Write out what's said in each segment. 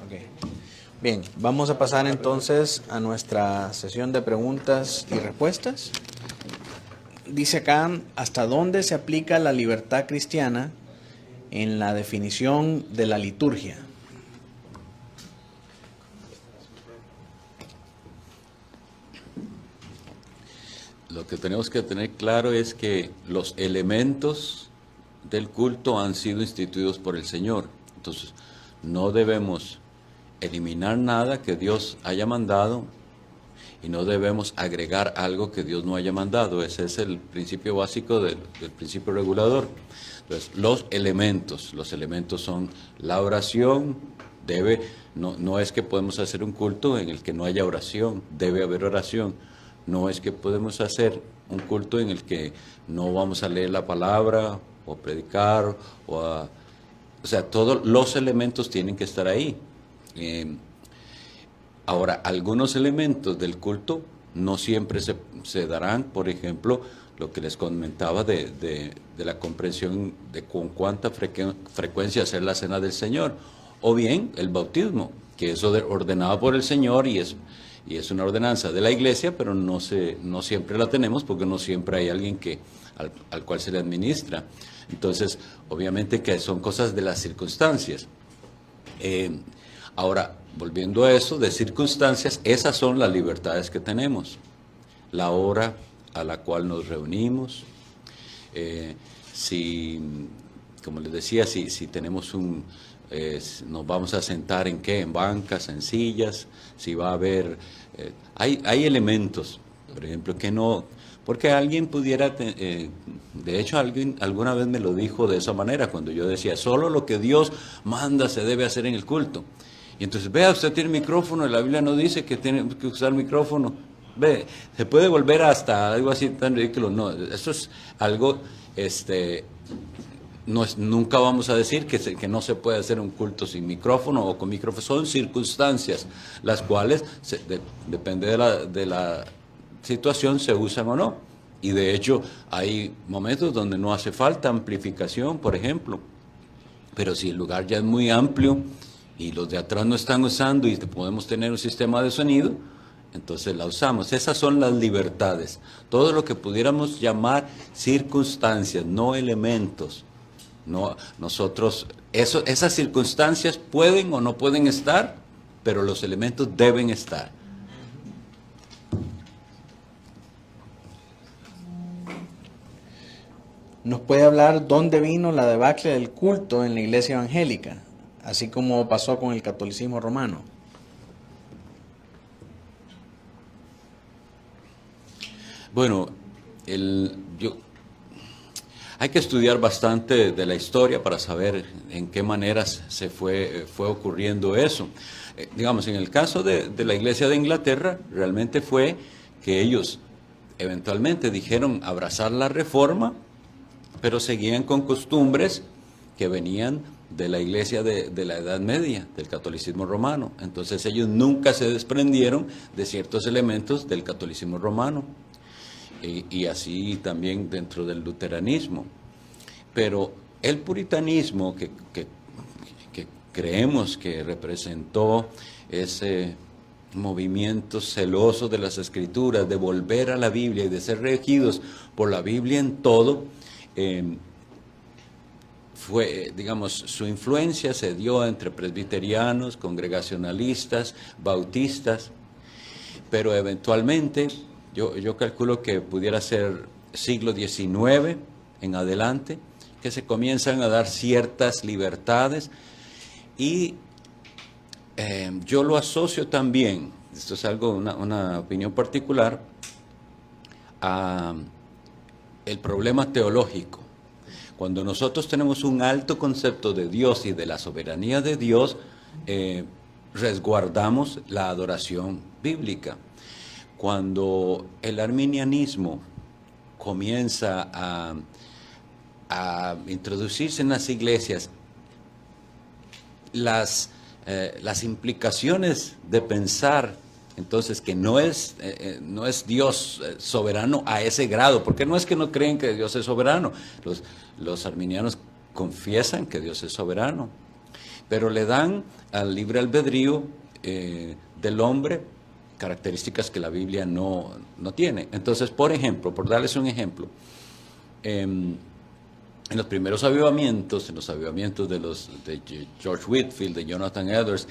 Okay. Bien, vamos a pasar entonces a nuestra sesión de preguntas y respuestas. Dice acá, ¿hasta dónde se aplica la libertad cristiana en la definición de la liturgia? Lo que tenemos que tener claro es que los elementos del culto han sido instituidos por el Señor. Entonces, no debemos eliminar nada que Dios haya mandado y no debemos agregar algo que Dios no haya mandado. Ese es el principio básico del principio regulador. Entonces, los elementos son la oración, no es que podemos hacer un culto en el que no haya oración, debe haber oración. No es que podemos hacer un culto en el que no vamos a leer la palabra o predicar, o sea, todos los elementos tienen que estar ahí. Ahora, algunos elementos del culto no siempre se darán, por ejemplo, lo que les comentaba de la comprensión de con cuánta frecuencia hacer la cena del Señor, o bien el bautismo, que es ordenado por el Señor y es una ordenanza de la iglesia, pero no siempre la tenemos porque no siempre hay alguien al cual se le administra. Entonces, obviamente que son cosas de las circunstancias. Ahora, volviendo a eso, de circunstancias, esas son las libertades que tenemos. La hora a la cual nos reunimos, como les decía, si tenemos nos vamos a sentar en qué, en bancas, en sillas, si va a haber, hay elementos, por ejemplo, que no, porque alguien pudiera, de hecho alguien alguna vez me lo dijo de esa manera, cuando yo decía, solo lo que Dios manda se debe hacer en el culto. Y entonces, vea, usted tiene micrófono, y la Biblia no dice que tiene que usar micrófono. Ve, se puede volver hasta algo así tan ridículo. No, eso es algo, nunca vamos a decir que no se puede hacer un culto sin micrófono o con micrófono. Son circunstancias las cuales, depende de la situación, se usan o no. Y de hecho, hay momentos donde no hace falta amplificación, por ejemplo. Pero si el lugar ya es muy amplio y los de atrás no están usando y podemos tener un sistema de sonido, entonces la usamos. Esas son las libertades. Todo lo que pudiéramos llamar circunstancias, no elementos. No, esas circunstancias pueden o no pueden estar, pero los elementos deben estar. ¿Nos puede hablar dónde vino la debacle del culto en la iglesia evangélica, así como pasó con el catolicismo romano? Bueno, hay que estudiar bastante de la historia para saber en qué maneras se fue ocurriendo eso. Digamos, en el caso de la Iglesia de Inglaterra, realmente fue que ellos eventualmente dijeron abrazar la reforma, pero seguían con costumbres que venían de la Iglesia de la Edad Media, del catolicismo romano. Entonces ellos nunca se desprendieron de ciertos elementos del catolicismo romano. Y así también dentro del luteranismo. Pero el puritanismo que creemos que representó ese movimiento celoso de las Escrituras, de volver a la Biblia y de ser regidos por la Biblia en todo, su influencia se dio entre presbiterianos, congregacionalistas, bautistas, pero eventualmente yo calculo que pudiera ser siglo XIX en adelante, que se comienzan a dar ciertas libertades y yo lo asocio también, esto es algo, una opinión particular, a el problema teológico. Cuando nosotros tenemos un alto concepto de Dios y de la soberanía de Dios, resguardamos la adoración bíblica. Cuando el arminianismo comienza a introducirse en las iglesias, las implicaciones de pensar entonces que no es Dios soberano a ese grado, porque no es que no creen que Dios es soberano, los arminianos confiesan que Dios es soberano, pero le dan al libre albedrío del hombre características que la Biblia no tiene. Entonces, por ejemplo, por darles un ejemplo, en los primeros avivamientos, en los avivamientos de George Whitefield, de Jonathan Edwards,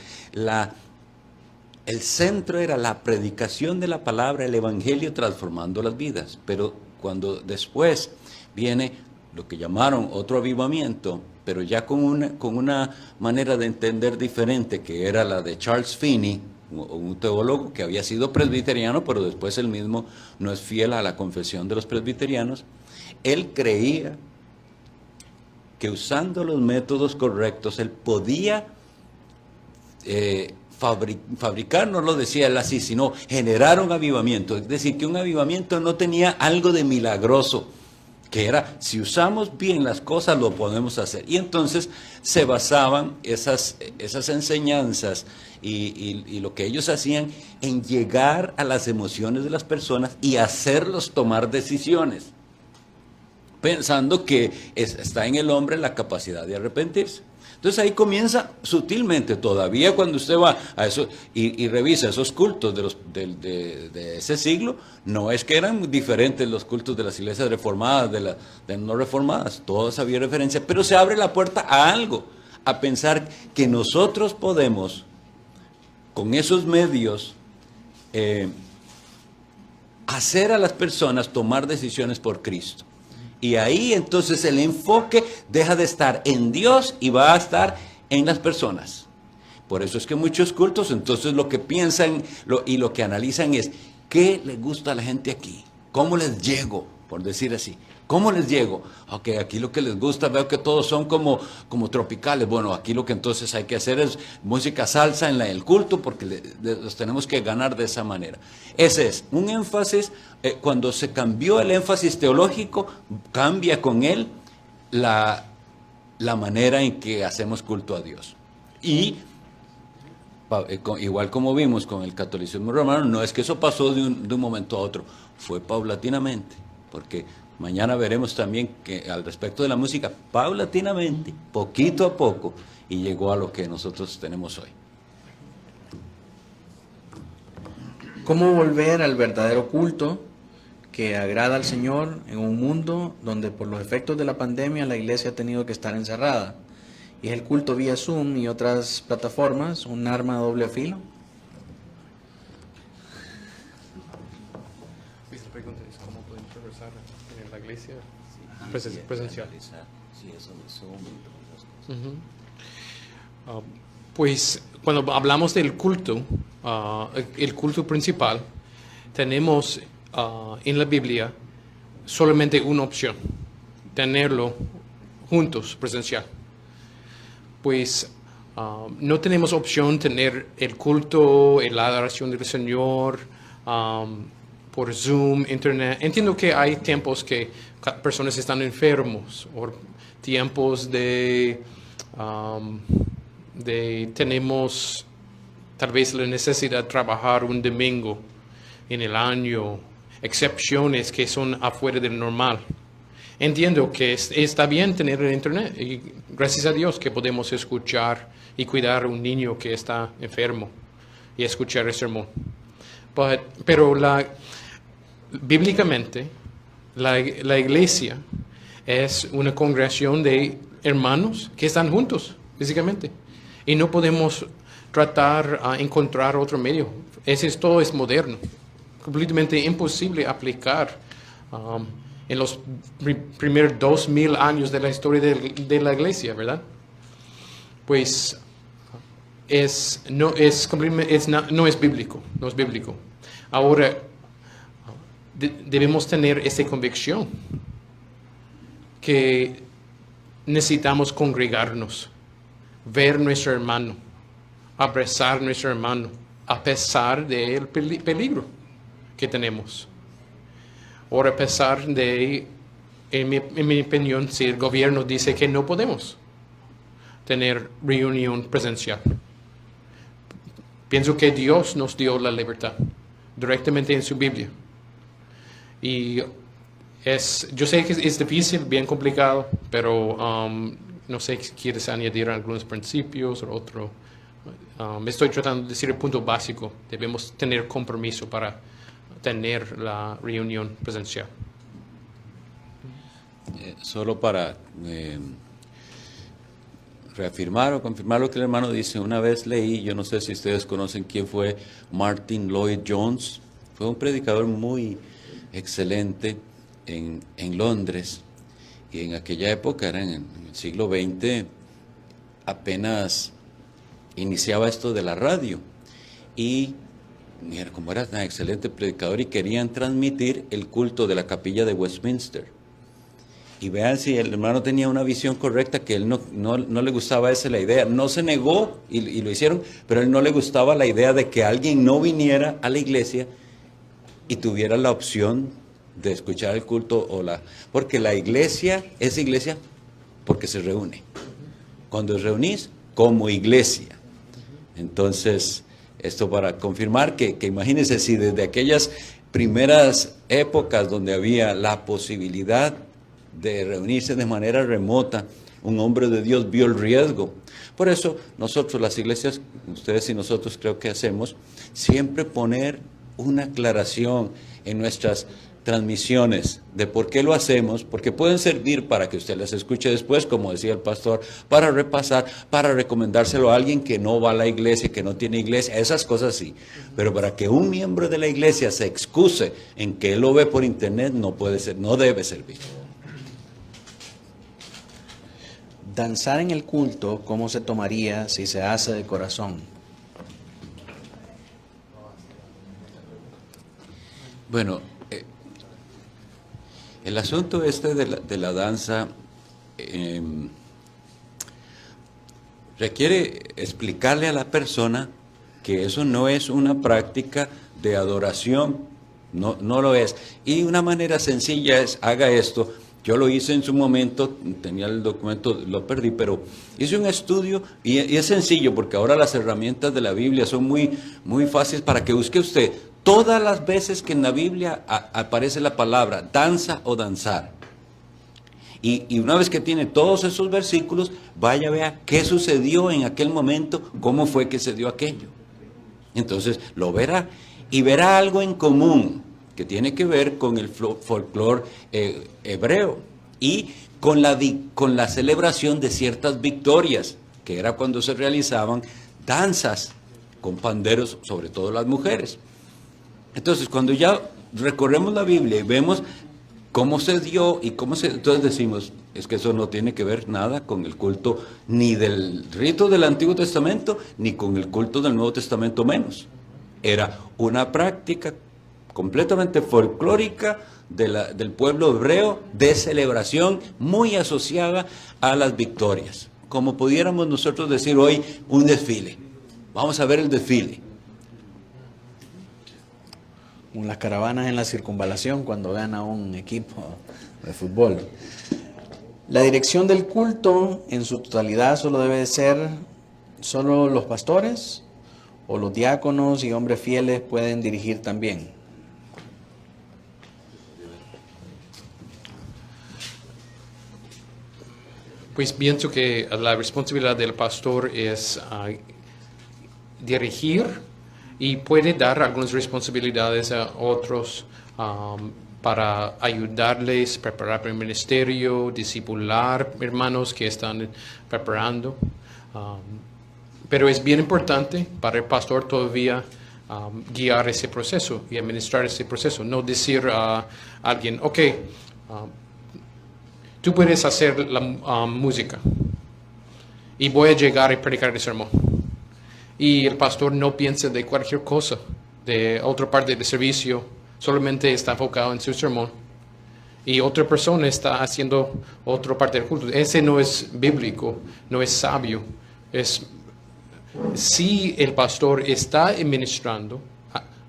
el centro era la predicación de la palabra, el evangelio transformando las vidas. Pero cuando después viene lo que llamaron otro avivamiento, pero ya con una manera de entender diferente, que era la de Charles Finney, un teólogo que había sido presbiteriano, pero después él mismo no es fiel a la confesión de los presbiterianos. Él creía que usando los métodos correctos, él podía fabricar, no lo decía él así, sino generar un avivamiento. Es decir, que un avivamiento no tenía algo de milagroso, que era, si usamos bien las cosas, lo podemos hacer. Y entonces se basaban esas enseñanzas y lo que ellos hacían en llegar a las emociones de las personas y hacerlos tomar decisiones, pensando que está en el hombre la capacidad de arrepentirse. Entonces ahí comienza sutilmente, todavía cuando usted va a eso y revisa esos cultos de ese siglo, no es que eran diferentes los cultos de las iglesias reformadas, de no reformadas, todas había referencia, pero se abre la puerta a algo, a pensar que nosotros podemos, con esos medios, hacer a las personas tomar decisiones por Cristo. Y ahí entonces el enfoque deja de estar en Dios y va a estar en las personas. Por eso es que muchos cultos entonces lo que piensan y lo que analizan es, ¿qué le gusta a la gente aquí? ¿Cómo les llego? Por decir así. ¿Cómo les llego? Ok, aquí lo que les gusta, veo que todos son como tropicales. Bueno, aquí lo que entonces hay que hacer es música salsa en el culto porque los tenemos que ganar de esa manera. Ese es un énfasis. Cuando se cambió el énfasis teológico, cambia con él la manera en que hacemos culto a Dios. Y igual como vimos con el catolicismo romano, no es que eso pasó de un momento a otro, fue paulatinamente, porque mañana veremos también que al respecto de la música, paulatinamente, poquito a poco, y llegó a lo que nosotros tenemos hoy. ¿Cómo volver al verdadero culto que agrada al Señor en un mundo donde por los efectos de la pandemia la iglesia ha tenido que estar encerrada? ¿Y es el culto vía Zoom y otras plataformas un arma a doble filo? Esa pregunta es cómo podemos regresar en la iglesia presencial. Sí, eso de Zoom y todas esas cosas. Pues cuando hablamos del culto, el culto principal, tenemos en la Biblia solamente una opción, tenerlo juntos, presencial. Pues no tenemos opción tener el culto, la adoración del Señor por Zoom, Internet. Entiendo que hay tiempos que personas están enfermos o tiempos tenemos tal vez la necesidad de trabajar un domingo en el año, excepciones que son afuera del normal. Entiendo que está bien tener el Internet y gracias a Dios que podemos escuchar y cuidar a un niño que está enfermo y escuchar el sermón. Pero bíblicamente la iglesia es una congregación de hermanos que están juntos físicamente y no podemos tratar a encontrar otro medio. Todo es moderno, completamente imposible aplicar en los primeros 2000 años de la historia de la iglesia, ¿verdad? Pues no es bíblico. Ahora, debemos tener esa convicción que necesitamos congregarnos, ver nuestro hermano, abrazar a nuestro hermano, a pesar del peligro que tenemos. Ahora, a pesar de, en mi opinión, si el gobierno dice que no podemos tener reunión presencial. Pienso que Dios nos dio la libertad directamente en su Biblia. Y yo sé que es difícil, bien complicado, pero no sé si quieres añadir algunos principios o otro. Estoy tratando de decir el punto básico. Debemos tener compromiso para tener la reunión presencial. Solo para reafirmar o confirmar lo que el hermano dice, una vez leí, yo no sé si ustedes conocen quién fue Martin Lloyd Jones, fue un predicador muy excelente en Londres, y en aquella época, era en el siglo XX, apenas iniciaba esto de la radio, y como era tan excelente predicador y querían transmitir el culto de la capilla de Westminster. Y vean si el hermano tenía una visión correcta, que él no le gustaba esa la idea. No se negó y lo hicieron, pero a él no le gustaba la idea de que alguien no viniera a la iglesia y tuviera la opción de escuchar el culto porque la iglesia es iglesia porque se reúne. Cuando os reunís como iglesia. Entonces, esto para confirmar que imagínense si desde aquellas primeras épocas donde había la posibilidad de reunirse de manera remota, un hombre de Dios vio el riesgo. Por eso nosotros, las iglesias, ustedes y nosotros creo que hacemos, siempre poner una aclaración en nuestras transmisiones de por qué lo hacemos, porque pueden servir para que usted las escuche después, como decía el pastor, para repasar, para recomendárselo a alguien que no va a la iglesia, que no tiene iglesia, esas cosas sí, pero para que un miembro de la iglesia se excuse en que él lo ve por internet, no puede ser, no debe servir. Danzar en el culto, ¿cómo se tomaría si se hace de corazón? Bueno, el asunto de la danza requiere explicarle a la persona que eso no es una práctica de adoración, no lo es. Y una manera sencilla es, haga esto. Yo lo hice en su momento, tenía el documento, lo perdí, pero hice un estudio y es sencillo porque ahora las herramientas de la Biblia son muy, muy fáciles para que busque usted todas las veces que en la Biblia aparece la palabra danza o danzar. Y una vez que tiene todos esos versículos, vaya a ver qué sucedió en aquel momento, cómo fue que se dio aquello. Entonces lo verá y verá algo en común que tiene que ver con el folclore hebreo y con la celebración de ciertas victorias, que era cuando se realizaban danzas con panderos, sobre todo las mujeres. Entonces, cuando ya recorremos la Biblia y vemos cómo se dio y entonces decimos, es que eso no tiene que ver nada con el culto ni del rito del Antiguo Testamento, ni con el culto del Nuevo Testamento menos. Era una práctica completamente folclórica del pueblo hebreo, de celebración, muy asociada a las victorias. Como pudiéramos nosotros decir hoy, un desfile. Vamos a ver el desfile. Como las caravanas en la circunvalación cuando gana un equipo de fútbol. La dirección del culto en su totalidad solo debe ser solo los pastores, o los diáconos y hombres fieles pueden dirigir también. Pues pienso que la responsabilidad del pastor es dirigir y puede dar algunas responsabilidades a otros para ayudarles a preparar el ministerio, discipular hermanos que están preparando. Pero es bien importante para el pastor todavía guiar ese proceso y administrar ese proceso. No decir a alguien, ok, tú puedes hacer la música y voy a llegar y predicar el sermón. Y el pastor no piensa de cualquier cosa, de otra parte del servicio, solamente está enfocado en su sermón. Y otra persona está haciendo otra parte del culto. Ese no es bíblico, no es sabio. Si el pastor está administrando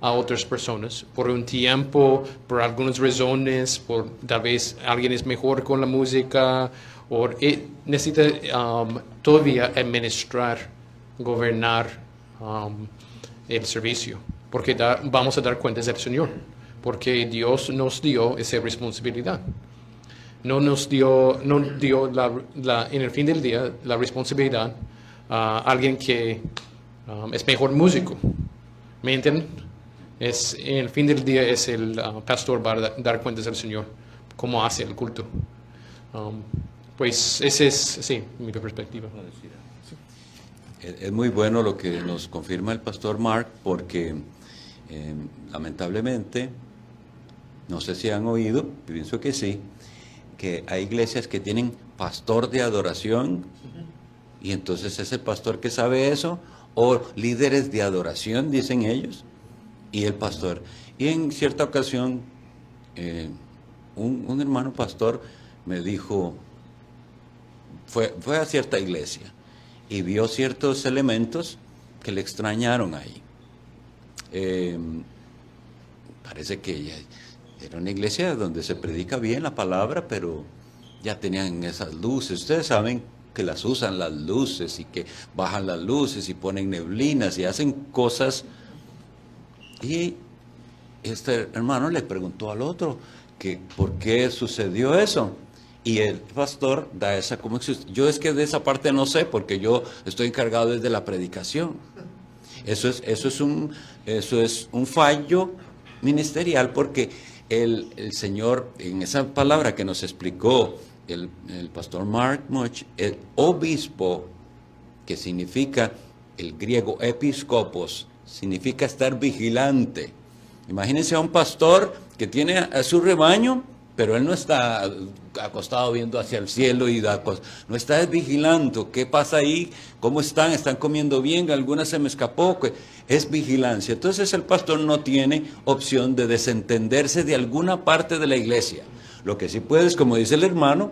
a otras personas por un tiempo, por algunas razones, tal vez alguien es mejor con la música, o necesita todavía administrar, gobernar el servicio, porque vamos a dar cuentas del Señor, porque Dios nos dio esa responsabilidad. no dio en el fin del día la responsabilidad a alguien que es mejor músico. ¿Me entienden? En el fin del día es el pastor para dar cuentas al Señor, cómo hace el culto. Pues esa es, sí, mi perspectiva. Es muy bueno lo que nos confirma el pastor Mark, porque lamentablemente, no sé si han oído, pienso que sí, que hay iglesias que tienen pastor de adoración, y entonces es el pastor que sabe eso, o líderes de adoración, dicen ellos, y el pastor. Y en cierta ocasión, un hermano pastor me dijo, fue a cierta iglesia, y vio ciertos elementos que le extrañaron ahí. Parece que ya era una iglesia donde se predica bien la palabra, pero ya tenían esas luces. Ustedes saben que las usan las luces y que bajan las luces y ponen neblinas y hacen cosas. Y este hermano le preguntó al otro que por qué sucedió eso. Y el pastor da esa como yo es que de esa parte no sé, porque yo estoy encargado desde la predicación. Eso es un fallo ministerial, porque el Señor, en esa palabra que nos explicó el pastor Mark Much, el obispo, que significa el griego episcopos, significa estar vigilante. Imagínense a un pastor que tiene a su rebaño, pero él no está acostado viendo hacia el cielo y no está vigilando. ¿Qué pasa ahí? ¿Cómo están? ¿Están comiendo bien? ¿Alguna se me escapó? Es vigilancia. Entonces el pastor no tiene opción de desentenderse de alguna parte de la iglesia. Lo que sí puede es, como dice el hermano,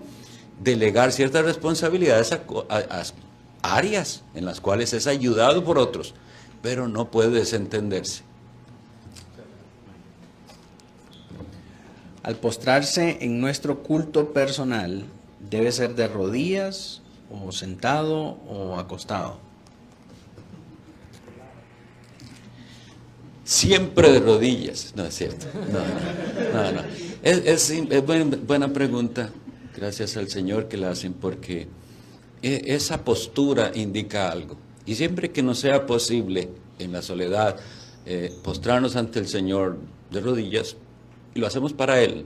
delegar ciertas responsabilidades a áreas en las cuales es ayudado por otros, pero no puede desentenderse. Al postrarse en nuestro culto personal, ¿debe ser de rodillas o sentado o acostado? Siempre de rodillas. No es cierto. No. Es buena pregunta. Gracias al Señor que la hacen, porque esa postura indica algo. Y siempre que nos sea posible en la soledad postrarnos ante el Señor de rodillas, y lo hacemos para Él.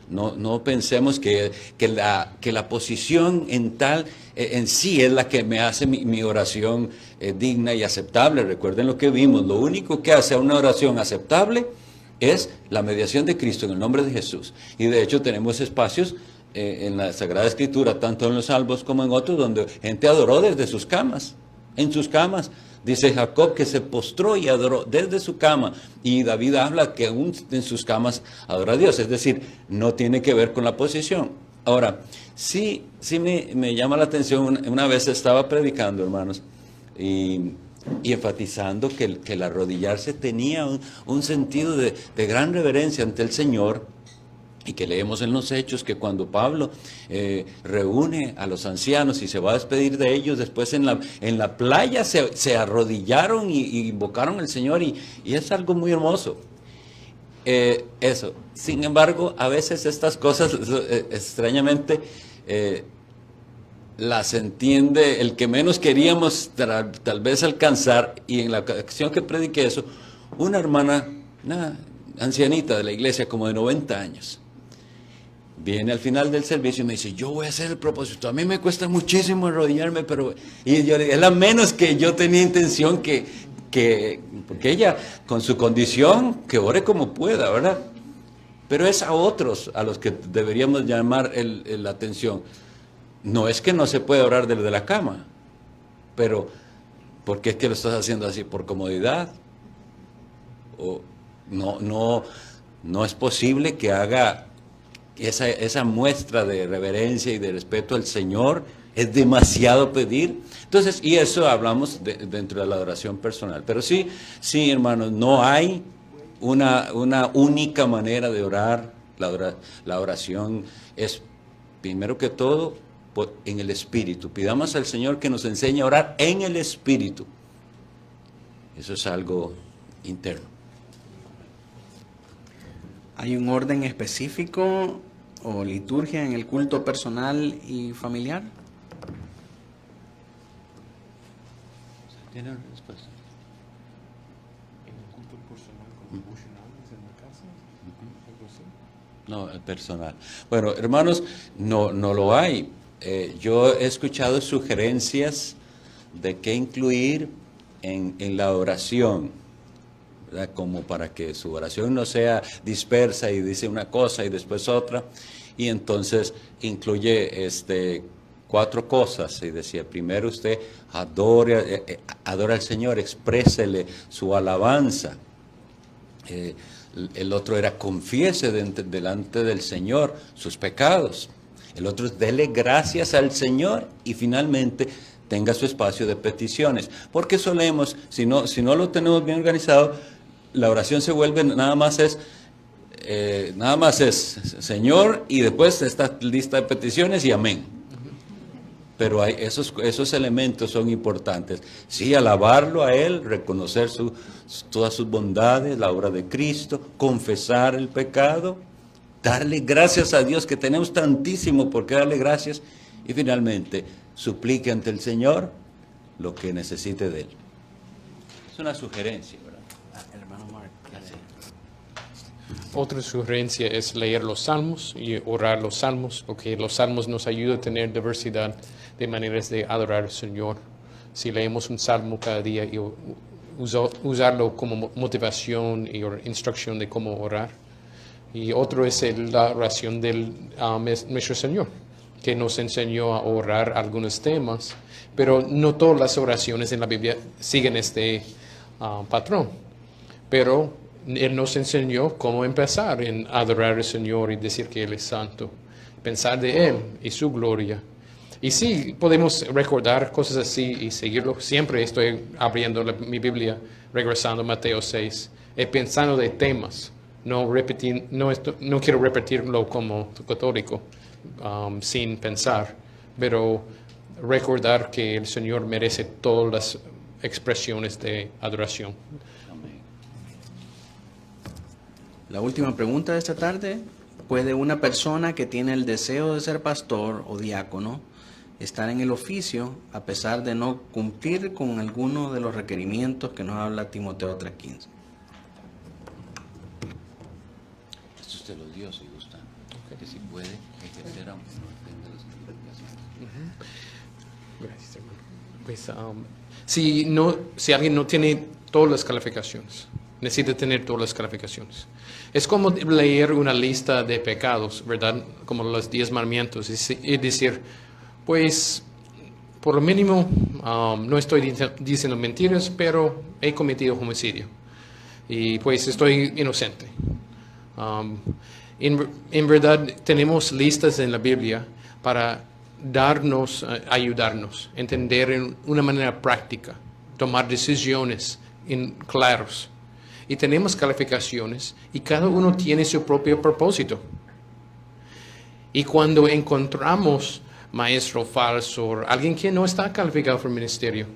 No pensemos que la posición en sí es la que me hace mi oración digna y aceptable. Recuerden lo que vimos. Lo único que hace a una oración aceptable es la mediación de Cristo en el nombre de Jesús. Y de hecho tenemos espacios en la Sagrada Escritura, tanto en los Salmos como en otros, donde gente adoró desde sus camas, en sus camas. Dice Jacob que se postró y adoró desde su cama, y David habla que aún en sus camas adora a Dios, es decir, no tiene que ver con la posición. Ahora, sí me llama la atención, una vez estaba predicando, hermanos, y enfatizando que el arrodillarse tenía un sentido de gran reverencia ante el Señor. Y que leemos en los Hechos que cuando Pablo reúne a los ancianos y se va a despedir de ellos, después en la playa se arrodillaron y invocaron al Señor, y es algo muy hermoso. Eso. Sin embargo, a veces estas cosas extrañamente las entiende el que menos queríamos tal vez alcanzar. Y en la ocasión que prediqué eso, una hermana, una ancianita de la iglesia, como de 90 años, viene al final del servicio y me dice, yo voy a hacer el propósito. A mí me cuesta muchísimo arrodillarme, pero... Y yo le dije, es la menos que yo tenía intención porque ella, con su condición, que ore como pueda, ¿verdad? Pero es a otros a los que deberíamos llamar la atención. No es que no se puede orar desde la cama, pero ¿por qué es que lo estás haciendo así? ¿Por comodidad? O no es posible que haga esa muestra de reverencia y de respeto al Señor. Es demasiado pedir. Entonces, y eso hablamos dentro de la adoración personal. Pero sí, hermanos, no hay una única manera de orar. La oración es, primero que todo, en el Espíritu. Pidamos al Señor que nos enseñe a orar en el Espíritu. Eso es algo interno. ¿Hay un orden específico o liturgia en el culto personal y familiar? ¿Tiene una respuesta? ¿En el culto personal con devocionales en la casa? ¿Algo así? No, el personal. Bueno, hermanos, no lo hay. Yo he escuchado sugerencias de qué incluir en la oración, ¿verdad? Como para que su oración no sea dispersa y dice una cosa y después otra. Y entonces incluye 4 cosas. Y decía, primero usted adora al Señor, exprésele su alabanza. El otro era confiese delante del Señor sus pecados. El otro es dele gracias al Señor y finalmente tenga su espacio de peticiones. Porque solemos, si no lo tenemos bien organizado, la oración se vuelve nada más es Señor y después esta lista de peticiones y amén. Pero esos elementos son importantes. Sí, alabarlo a Él, reconocer todas sus bondades, la obra de Cristo, confesar el pecado, darle gracias a Dios, que tenemos tantísimo por qué darle gracias, y finalmente suplique ante el Señor lo que necesite de Él. Es una sugerencia, ¿verdad? Hermano Mark. Otra sugerencia es leer los salmos y orar los salmos, porque los salmos nos ayudan a tener diversidad de maneras de adorar al Señor. Si leemos un salmo cada día y usarlo como motivación y instrucción de cómo orar. Y otro es la oración del nuestro Señor, que nos enseñó a orar algunos temas, pero no todas las oraciones en la Biblia siguen este patrón. Pero Él nos enseñó cómo empezar en adorar al Señor y decir que Él es santo, pensar de Él y su gloria. Y sí, podemos recordar cosas así y seguirlo. Siempre estoy abriendo mi Biblia, regresando a Mateo 6, pensando de temas. No quiero repetirlo como católico, sin pensar, pero recordar que el Señor merece todas las expresiones de adoración. La última pregunta de esta tarde: ¿puede una persona que tiene el deseo de ser pastor o diácono estar en el oficio a pesar de no cumplir con alguno de los requerimientos que nos habla Timoteo 3:15? Esto usted lo dio, si gusta. Que si puede ejercer aunque no tenga las calificaciones. Gracias, hermano. Pues, si alguien no tiene todas las calificaciones, necesita tener todas las calificaciones. Es como leer una lista de pecados, ¿verdad? Como los 10 mandamientos y decir, pues, por lo mínimo, no estoy diciendo mentiras, pero he cometido homicidio. Y pues estoy inocente. En verdad, tenemos listas en la Biblia para ayudarnos, entender en una manera práctica, tomar decisiones claras. Y tenemos calificaciones y cada uno tiene su propio propósito. Y cuando encontramos maestro falso, alguien que no está calificado para el ministerio,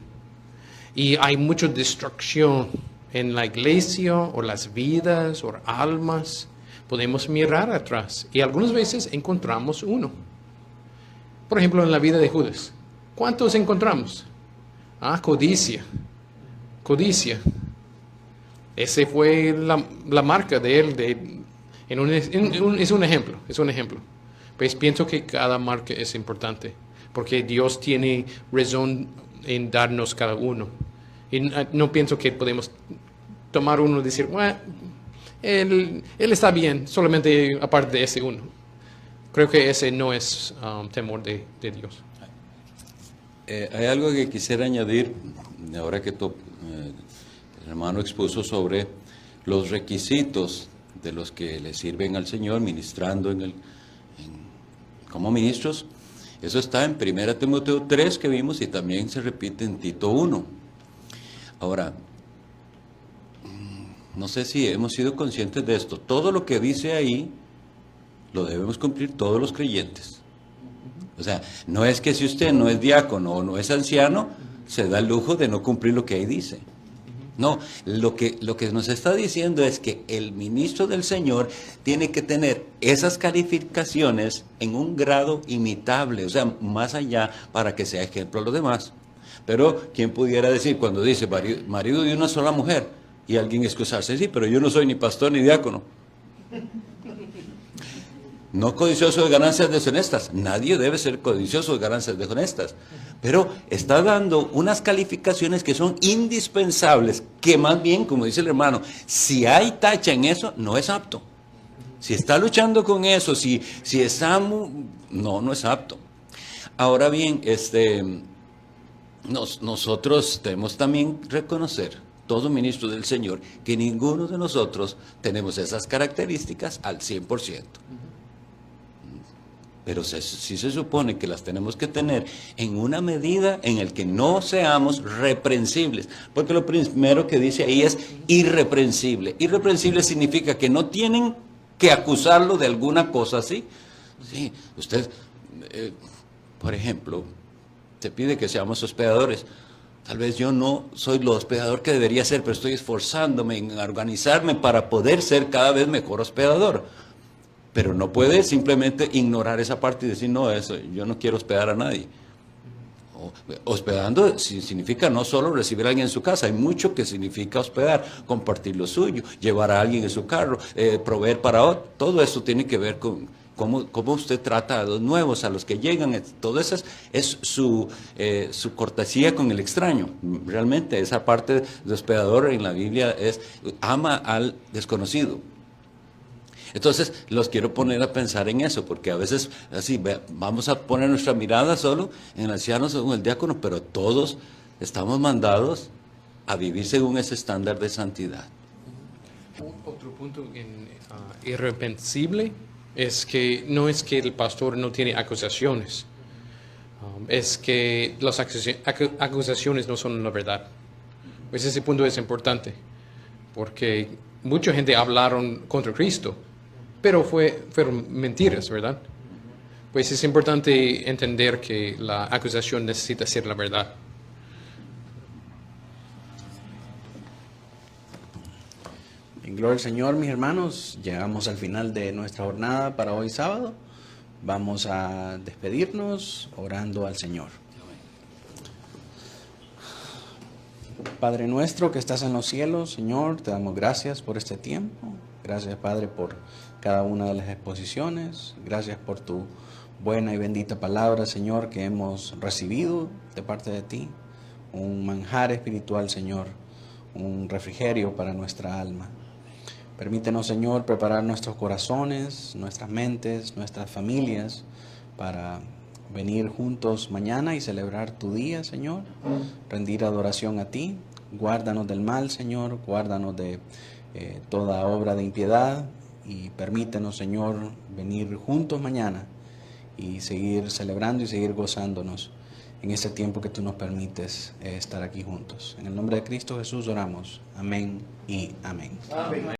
y hay mucha destrucción en la iglesia o las vidas o almas, podemos mirar atrás y algunas veces encontramos uno. Por ejemplo, en la vida de Judas, ¿cuántos encontramos? Codicia. Ese fue la marca de él. Es un ejemplo. Pues pienso que cada marca es importante, porque Dios tiene razón en darnos cada uno. Y no pienso que podemos tomar uno y decir, bueno, él está bien, solamente aparte de ese uno. Creo que ese no es temor de Dios. Hay algo que quisiera añadir, ahora que el hermano expuso sobre los requisitos de los que le sirven al Señor ministrando como ministros. Eso está en 1 Timoteo 3 que vimos y también se repite en Tito 1. Ahora, no sé si hemos sido conscientes de esto. Todo lo que dice ahí lo debemos cumplir todos los creyentes. O sea, no es que si usted no es diácono o no es anciano, se da el lujo de no cumplir lo que ahí dice. No, lo que nos está diciendo es que el ministro del Señor tiene que tener esas calificaciones en un grado imitable, o sea, más allá para que sea ejemplo a los demás. Pero, ¿quién pudiera decir cuando dice marido de una sola mujer y alguien excusarse? Sí, pero yo no soy ni pastor ni diácono. No codicioso de ganancias deshonestas. Nadie debe ser codicioso de ganancias deshonestas. Pero está dando unas calificaciones que son indispensables, que más bien, como dice el hermano, si hay tacha en eso, no es apto. Si está luchando con eso, si está... No es apto. Ahora bien, nosotros debemos también reconocer, todo ministro del Señor, que ninguno de nosotros tenemos esas características al 100%. Pero sí se supone que las tenemos que tener en una medida en el que no seamos reprensibles. Porque lo primero que dice ahí es irreprensible. Irreprensible significa que no tienen que acusarlo de alguna cosa así. Sí, usted, por ejemplo, te pide que seamos hospedadores. Tal vez yo no soy el hospedador que debería ser, pero estoy esforzándome en organizarme para poder ser cada vez mejor hospedador. Pero no puede simplemente ignorar esa parte y decir, no, eso, yo no quiero hospedar a nadie. Hospedando significa no solo recibir a alguien en su casa, hay mucho que significa hospedar, compartir lo suyo, llevar a alguien en su carro, proveer para otro. Todo eso tiene que ver con cómo usted trata a los nuevos, a los que llegan. Todo eso es su cortesía con el extraño. Realmente esa parte de hospedador en la Biblia es ama al desconocido. Entonces, los quiero poner a pensar en eso, porque a veces, así, vamos a poner nuestra mirada solo en el anciano según el diácono, pero todos estamos mandados a vivir según ese estándar de santidad. Otro punto irreprensible es que no es que el pastor no tiene acusaciones, es que las acusaciones no son la verdad. Pues ese punto es importante, porque mucha gente hablaron contra Cristo, pero fueron mentiras, ¿verdad? Pues es importante entender que la acusación necesita ser la verdad. En gloria al Señor, mis hermanos, llegamos al final de nuestra jornada para hoy sábado. Vamos a despedirnos orando al Señor. Padre nuestro que estás en los cielos, Señor, te damos gracias por este tiempo. Gracias, Padre, por cada una de las exposiciones. Gracias por tu buena y bendita palabra, Señor, que hemos recibido de parte de ti. Un manjar espiritual, Señor, un refrigerio para nuestra alma. Permítenos, Señor, preparar nuestros corazones, nuestras mentes, nuestras familias para venir juntos mañana y celebrar tu día, Señor. Rendir adoración a ti. Guárdanos del mal, Señor. Guárdanos de toda obra de impiedad. Y permítenos, Señor, venir juntos mañana y seguir celebrando y seguir gozándonos en este tiempo que tú nos permites estar aquí juntos. En el nombre de Cristo Jesús oramos. Amén y amén. Amén.